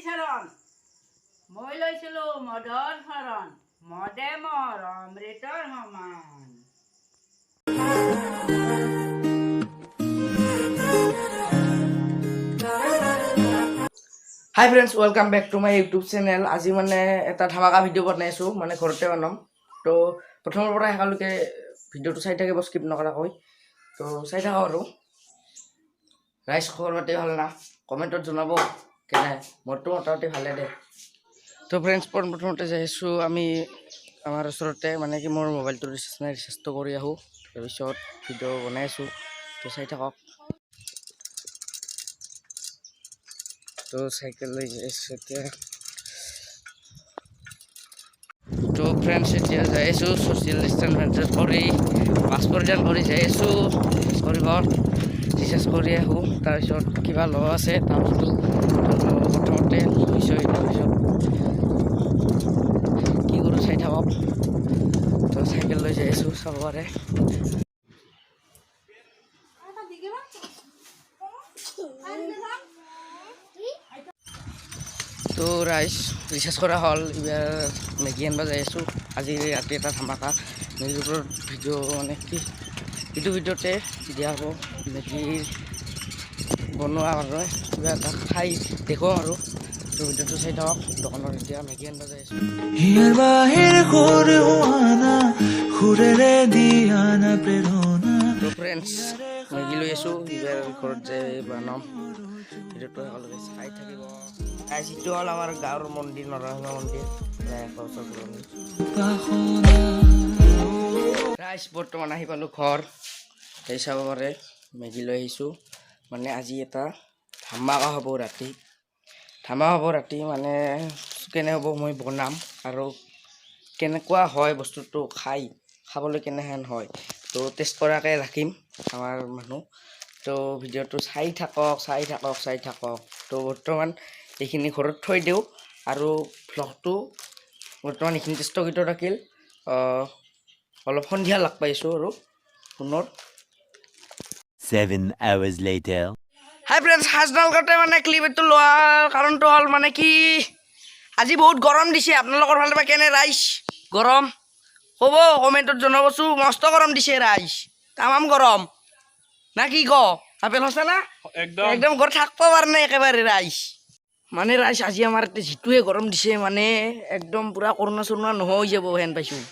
শৰণ মই লৈছিলো মদৰ শৰণ মদে মোৰ অমৃতৰ সমান। Hi friends, welcome back to my YouTube channel. আজি মানে এটা ধামাকা ভিডিঅ' বনাইছোঁ, মানে ঘৰতে বনাম। তো প্ৰথমৰ পৰা শেষলৈকে ভিডিঅ'টো চাই থাকিব, স্কিপ নকৰাকৈ। তো চাই থাকক আৰু। ৰাইজ খবৰ পাতি ভাল না? কমেণ্টত জনাব কেনে। মোৰতো মোটামুটি ভালে দে। তো ফ্ৰেণ্ডছ, প্ৰথমতে যাই আছোঁ আমি আমাৰ ওচৰতে, মানে কি মোৰ মোবাইলটো ৰিচাৰ্জ নাই, ৰিচাৰ্জটো কৰি আহোঁ। তাৰপিছত ভিডিঅ' বনাই আছোঁ, তো চাই থাকক। তো সাইকেল লৈ যাই আছোঁ এতিয়া। তো ফ্ৰেণ্ডছ, এতিয়া যাই আছোঁ ছ'চিয়েল ডিষ্টেঞ্চ মেইনটেইন কৰি, মাস্ক পৰিধান কৰি যাই আছোঁ কৰিব, ৰিচাৰ্জ কৰি আহোঁ। তাৰপিছত কিবা লোৱা আছে তাৰ বস্তু প্ৰথমতে লৈছোঁ, তাৰপিছত কি কৰোঁ চাই থাকক। তো চাইকেল লৈ যাই আছোঁ, চাব পাৰে। তো ৰাইজ ৰিচাৰ্জ কৰা হ'ল, এইবাৰ মেগী আনিব যাই আছোঁ। আজি ৰাতি এটা ধামাকা মেগীৰ ওপৰত ভিডিঅ', মানে কি এইটো ভিডিঅ'তে দিয়া হ'ব। মেগীৰ বনোৱা আৰু কিবা এটা খাই দেখুৱাম আৰু। তো ভিডিঅ'টো চাই থাকক। দোকানত এতিয়া মেগী আনিব যাই আছোঁ। তো ফ্ৰেণ্ডছ, মেগী লৈ আছোঁ, এইবাৰ ঘৰত যাই বনাম। ভিডিঅ'টো সকলোকে চাই থাকিব। এইটো হ'ল আমাৰ গাঁৱৰ মন্দিৰ, নৰসিংহ মন্দিৰ, প্ৰায় 100 বছৰ পুৰণি। ৰাইজ বৰ্তমান আহি পালোঁ ঘৰ, এই চাব পাৰে। মেগী লৈ আহিছোঁ, মানে আজি এটা ধামাকা হ'ব ৰাতি। ধামাকা হ'ব ৰাতি, মানে কেনে হ'ব মই বনাম আৰু কেনেকুৱা হয় বস্তুটো, খাবলৈ কেনেহেন হয়, তো টেষ্ট কৰাকৈ ৰাখিম আমাৰ মানুহ। তো ভিডিঅ'টো চাই থাকক, চাই থাকক, চাই থাকক। তো বৰ্তমান এইখিনি ঘৰত থৈ দিওঁ আৰু ভ্লগটো বৰ্তমান এইখিনিতে স্থগিত ৰাখিল। অলপ সন্ধিয়া লগ পাইছোঁ আৰু পুনৰ 7 hours later. হাই ফ্ৰেণ্ডছ, সাজডালতে মানে ক্লিপ এইটো লোৱাৰ কাৰণটো হ'ল মানে কি আজি বহুত গৰম দিছে। আপোনালোকৰ ফালে বা কেনে ৰাইজ? গৰম ক'ব, কমেণ্টত জনাবচোন। মস্ত গৰম দিছে ৰাইজ, তামাম গৰম না কি ক? আপেল সঁচা না? একদম ঘৰত থাকিব পৰা নাই একেবাৰে ৰাইজ। মানে ৰাইজ আজি আমাৰ ইয়াতে যিটোৱে গৰম দিছে, মানে একদম পূৰা কৰোণা চৰোণা নোহোৱা হৈ যাব হেন পাইছোঁ।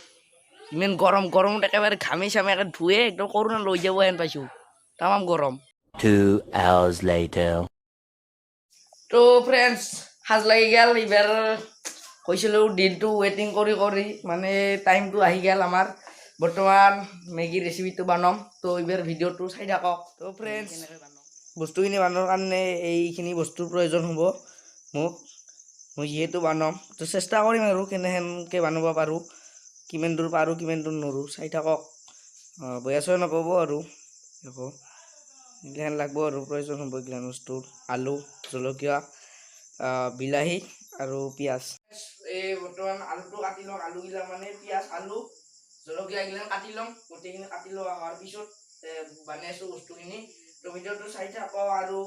ইমান গৰমত একেবাৰে ঘামি চামি একে ধুৱে একদম কৰোণা লৈ যাব হেন পাইছোঁ, তামাম গৰম। 2 hours later. তো ফ্ৰেণ্ডছ, সাজ লাগি গ'ল। এইবাৰ কৈছিলোঁ দিনটো ৱেইটিং কৰি কৰি, মানে টাইমটো আহি গ'ল আমাৰ। বৰ্তমান মেগীৰ ৰেচিপিটো বনাম, তো এইবাৰ ভিডিঅ'টো চাই থাকক। তো ফ্ৰেণ্ডছ, বস্তুখিনি বনোৱাৰ কাৰণে এইখিনি বস্তুৰ প্ৰয়োজন হ'ব মোক। মই যিহেতু বনাম, তো চেষ্টা কৰিম আৰু কেনেহেনকৈ বনাব পাৰোঁ, কিমান দূৰ পাৰোঁ কিমান দূৰ নোৱাৰোঁ, চাই থাকক। বেয়া চেয়া নাপাব আৰু একো। এইগিলাখান লাগব আৰু, প্ৰয়োজন হ'ব এইগিলাখান বস্তুৰ। আলু, জলকীয়া, বিলাহী আৰু পিঁয়াজ। এই বৰ্তমান আলুটো কাটি লওঁ, আলুগিলা মানে পিঁয়াজ, আলু, জলকীয়া এইগিলাখান কাটি ল'ম। গোটেইখিনি কাটি লোৱা হোৱাৰ পিছত বনাইছোঁ বস্তুখিনি। তো ভিডিঅ'টো চাই থাকক আৰু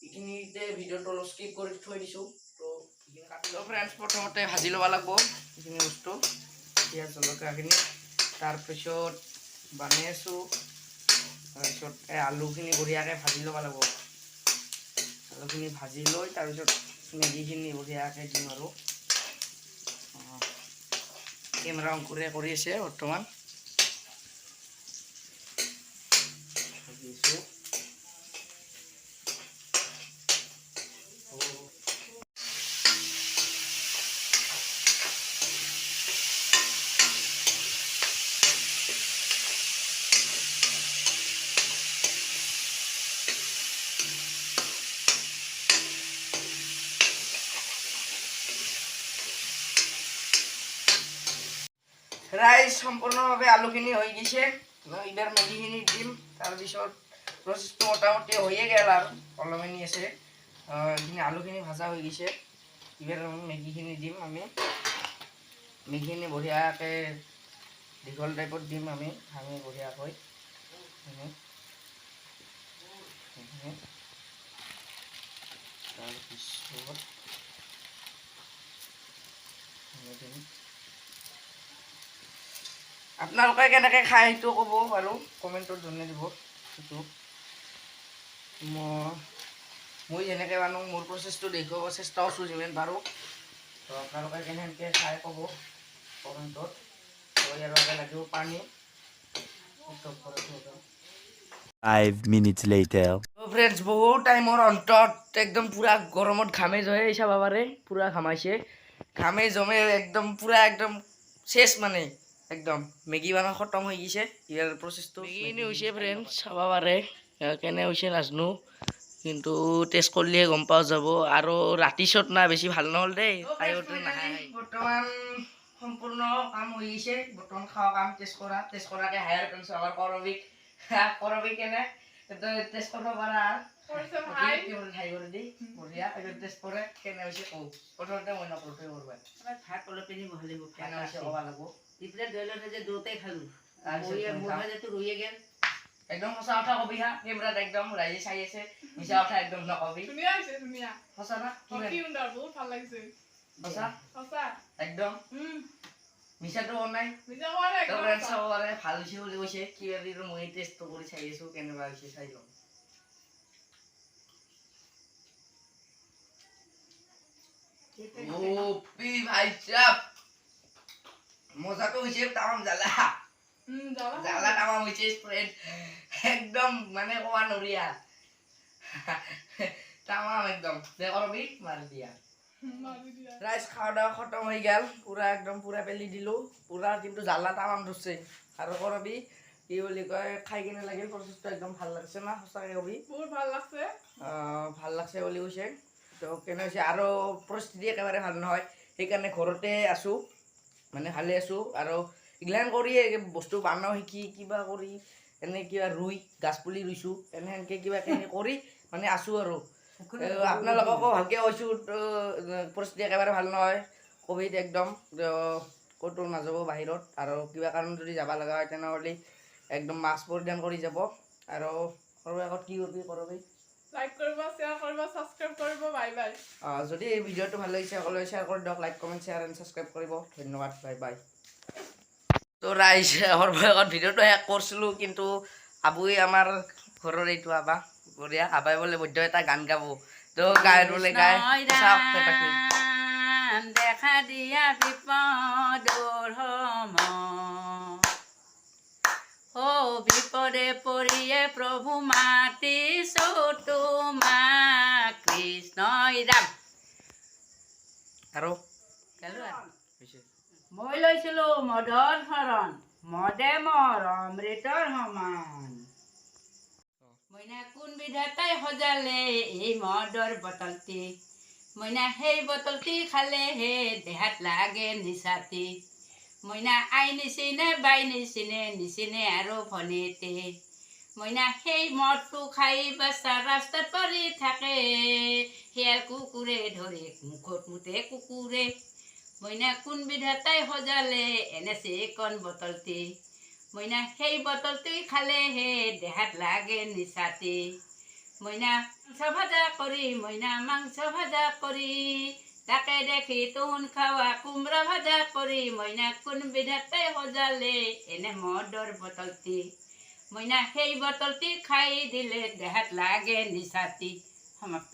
এইখিনিতে ভিডিঅ'টো অলপ স্কিপ কৰি থৈ দিছোঁ। তো এইখিনি কাটি লওঁ ফ্ৰেণ্ডছ। প্ৰথমতে ভাজি ল'ব লাগিব এইখিনি বস্তু, পিঁয়াজ জলকীয়াখিনি। তাৰপিছত বনাই আছোঁ, তাৰপিছত এই আলুখিনি বঢ়িয়াকৈ ভাজি ল'ব লাগিব। আলুখিনি ভাজি লৈ তাৰপিছত মেগীখিনি বঢ়িয়াকৈ দিম আৰু। কেমেৰা অংকুৰে কৰি আছে বৰ্তমান। ভাজিছোঁ। ৰাইজ সম্পূৰ্ণভাৱে আলুখিনি হৈ গৈছে, এইবাৰ মেগীখিনি দিম। তাৰপিছত প্ৰচেছটো মোটামুটি হৈয়ে গ'ল আৰু অলপমানি আছে। এইখিনি আলুখিনি ভাজা হৈ গৈছে, এইবাৰ মেগীখিনি দিম আমি। মেগীখিনি বঢ়িয়াকৈ দীঘল টাইপত দিম আমি বঢ়িয়াকৈ। তাৰপিছত আপোনালোকে কেনেকৈ খায় সেইটো ক'ব বাৰু কমেণ্টত জনাই দিব। সেইটো মই যেনেকৈ বানো মোৰ প্ৰচেছটো দেখুৱাব চেষ্টা কৰিছোঁ যিমান পাৰোঁ। তো আপোনালোকে কেনেকৈ খাই ক'ব কমেণ্টত। তো ইয়াৰ বাবে লাগিব পানী। 5 minutes later. তো ফ্ৰেণ্ডছ বহুত টাইমৰ অন্তত একদম পূৰা গৰমত ঘামে জমে চাব পাৰে, পূৰা ঘামাইছে, ঘামে জমে একদম পূৰা একদম চেচ মানে একদম মেগী বনোৱা খতম হৈ গৈছে। ইয়াৰ প্ৰচেছটো মেগী হৈছে ফ্ৰেণ্ডছ চাব পাৰে কেনে হৈছে নাজানো, কিন্তু টেষ্ট কৰিলেহে গম পোৱা যাব। আৰু ৰাতি শ্বট না বেছি ভাল নহ'ল দেই, তাইতো নাহে। বৰ্তমান সম্পূৰ্ণ কাম হৈ গৈছে, বৰ্তমান খোৱা কাম টেষ্ট কৰাকে হায়াৰ কৰিছোঁ আমাৰ কৰবি কেনে টেষ্ট কৰিব পাৰা বঢ়িয়া টেষ্ট কৰে কেনে হৈছে কওঁ। প্ৰথমতে মই নকৰোঁ তই কৰবা ভাত অলপ পিনি বহালিব কেনে হৈছে ক'ব লাগিব। ইফালে ধৰি লওঁতে যে দুটাই খালোঁ মোৰ ভাজাটো ৰৈয়ে গেল। একদম সঁচা কথা কবি হা, কেমেৰাত একদম ৰাইজে চাই আছে, মিছা কথা একদম নকবি। ধুনীয়া হৈছে, ধুনীয়া। সঁচা না কি সুন্দৰ, বহুত ভাল লাগিছে। সঁচা সঁচা একদম মিছাটো হোৱা নাই। মিছা কোৱা নাই, তো একদম ফ্ৰেণ্ডছ সঁচা। চাব পাৰে ভাল হৈছে বুলি কৈছে। কিবা দিলোঁ মই টেষ্টটো কৰি চাই আছোঁ কেনেকুৱা হৈছে চাই লওঁ। ভাই সাহেব মজাটো হৈছে তামাম জ্বালা জ্বালা তামাম হৈছে ফ্ৰেণ্ড, একদম মানে কোৱা নৰি আৰু তামাম একদম দে কৰবি মাৰি দিয়া। ৰাইচ খাওয়া দাওয়া খতম হৈ গেল, পুৰা একদম পুৰা পেলি দিলো পুৰা, কিন্তু জ্বালা তামাম ধৰছে। আৰু কৰবি কি বুলি কয় খাই কিনে লাগিল প্ৰচেছটো একদম ভাল লাগছে না সঁচাকৈ কবি বহুত ভাল লাগছে। ভাল লাগছে বুলি কৈছে। তো কেনে হৈছে আৰু পৰিস্থিতি একেবাৰে ভাল নহয়, সেইকাৰণে ঘৰতে আছোঁ মানে ভালে আছোঁ। আৰু ইগলান কৰিয়ে বস্তু বানাও শিকি কিবা কৰি এনে কিবা ৰুই গাছ পুলি ৰুইছোঁ এনেকৈ কিবা কিনি কৰি মানে আছোঁ। আৰু আপোনালোককো ভালকৈ কৈছোঁ, পৰিস্থিতি একেবাৰে ভাল নহয়, ক'ভিড একদম ক'তো নাযাব বাহিৰত। আৰু কিবা কাৰণ যদি যাব লগা হয় তেনেহ'লে একদম মাস্ক পৰিধান কৰি যাব। আৰু সৰুৰ আগত কি কৰিবি কৰবি লাইক কৰিব, শ্বেয়াৰ কৰিব, ছাবস্ক্ৰাইব কৰিব। Bye bye. যদি এই ভিডিঅ'টো ভাল লাগিছে সকলোৱে শ্বেয়াৰ কৰি দিয়ক, like comment share and subscribe কৰিব। ধন্যবাদ, বাই বাই। তো ৰাইজ সৰুৰ আগত ভিডিঅ'টো শেষ কৰিছিলোঁ, কিন্তু আবুই আমাৰ ঘৰৰ এইটো আবা বঢ়িয়া আবাই বোলে বৈদ্য এটা গান গাব। তো গাই বোলে গাই দেখা দিয়া বিপদৰ বিপদে পৰিয়ে প্ৰভু মাতিছোঁ তোমাক কৃষ্ণই ৰাম। আৰু মই লৈছিলোঁ মদৰ শৰণ, মদে মৰ অমৃতৰ সমান। মইনা কোন বিধাতাই সজালে এই মদৰ বটলটি, মইনা সেই বটলটি খালেহে দেহাত লাগে নিচাতি। মইনা আই নিচিনে বাই নিচিনে নিচিনে আৰু ভনীতে, মইনা সেই মদটো খাই বাচ্চা ৰাস্তাত পৰি থাকে, শিয়াল কুকুৰে ধৰে মুখত মুতে কুকুৰে। মইনা কোন বিধাতাই সজালে এনে চিকন বটলটি, মইনা সেই বটলটি খালেহে দেহাত লাগে নিচাতি। মইনা মাংস ভাজা কৰি, মইনা মাংস ভাজা কৰি, তাকে দেখি তোন খাৱা কোমৰা ভাজা কৰি। মইনা কোন বিধাতাই সজালে এনে মদৰ বটলটি, মইনা সেই বটলটি খাই দিলে দেহাত লাগে নিচাতি। সমাপ্ত।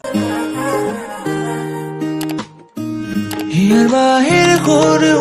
হিয়াৰ বাহিৰ কৰে